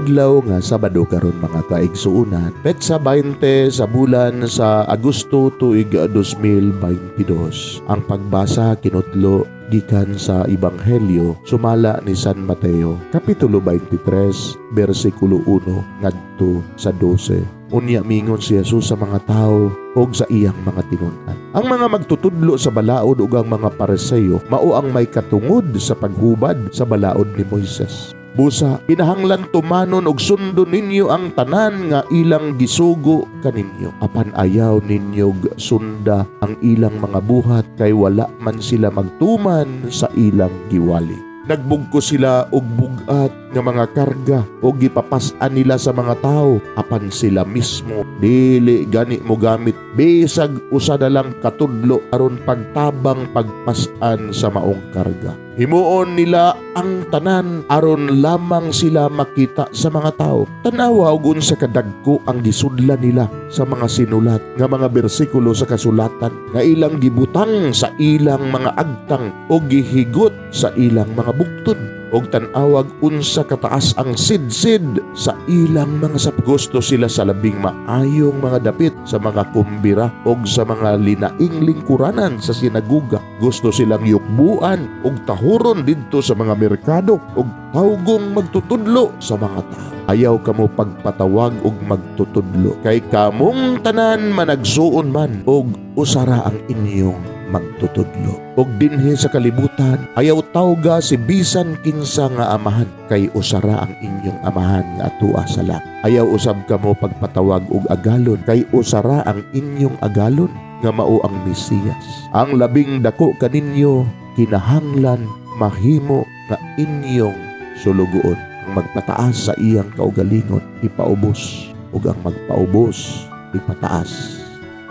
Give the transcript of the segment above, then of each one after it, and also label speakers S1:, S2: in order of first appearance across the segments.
S1: Adlaw nga Sabado karon mga kaigsuunan, petsa 20 sa bulan sa Agosto tuig 2022. Ang pagbasa kinutlo gikan sa Ebanghelyo sumala ni San Mateo, Kapitulo 23, versikulo 1 ngadto sa 12. Unya mingon si Jesus sa mga tao ug sa iyang mga tinun-an. Ang mga magtutudlo sa balaod ug ang mga Pariseo mao ang may katungod sa paghubad sa balaod ni Moises. Busa, kinahanglan tumanon og sundon ninyo ang tanan nga ilang gisugo kaninyo. Apan ayaw ninyo sunda ang ilang mga buhat kay wala man sila magtuman sa ilang giwali. Nagbugko sila og bugat nga mga karga o gipapas-an nila sa mga tao, apan sila mismo dili gani mo gamit bisag usa na lang katudlo aron pagtabang pagpas-an sa maong karga. Himuon nila ang tanan aron lamang sila makita sa mga tao. Tanawa og unsa kadagko ang gisudlan nila sa mga sinulat nga mga bersikulo sa kasulatan nga ilang gibutang sa ilang mga agtang o gihigot sa ilang mga bukton. Og tan-awag unsa kataas ang sidsid sa ilang mga sap. Gusto sila sa labing maayong mga dapit sa mga kumbira og sa mga linaing lingkuranan sa sinaguga. Gusto silang yukbuan og tahuron didto sa mga merkado og tawgong magtutudlo sa mga tao. Ayaw kamo pagpatawag og magtutudlo kay kamong tanan managsuon man og usara ang inyong magtutudlo. Og dinhi sa kalibutan, ayaw tawga si bisan kinsa nga amahan, kay usara ang inyong amahan nga atua sa langit. Ayaw usab kamo pagpatawag og agalon, kay usara ang inyong agalon nga mao ang Mesiyas. Ang labing dako kaninyo kinahanglan mahimo nga inyong sulugoon. Ang magpataas sa iyang kaugalingon ipaubos, ug ang magpaubos ipataas.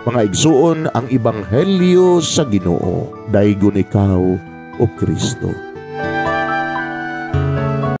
S1: Mga igsuon ang Ebanghelyo sa Ginoo. Daygon ikaw, O Kristo.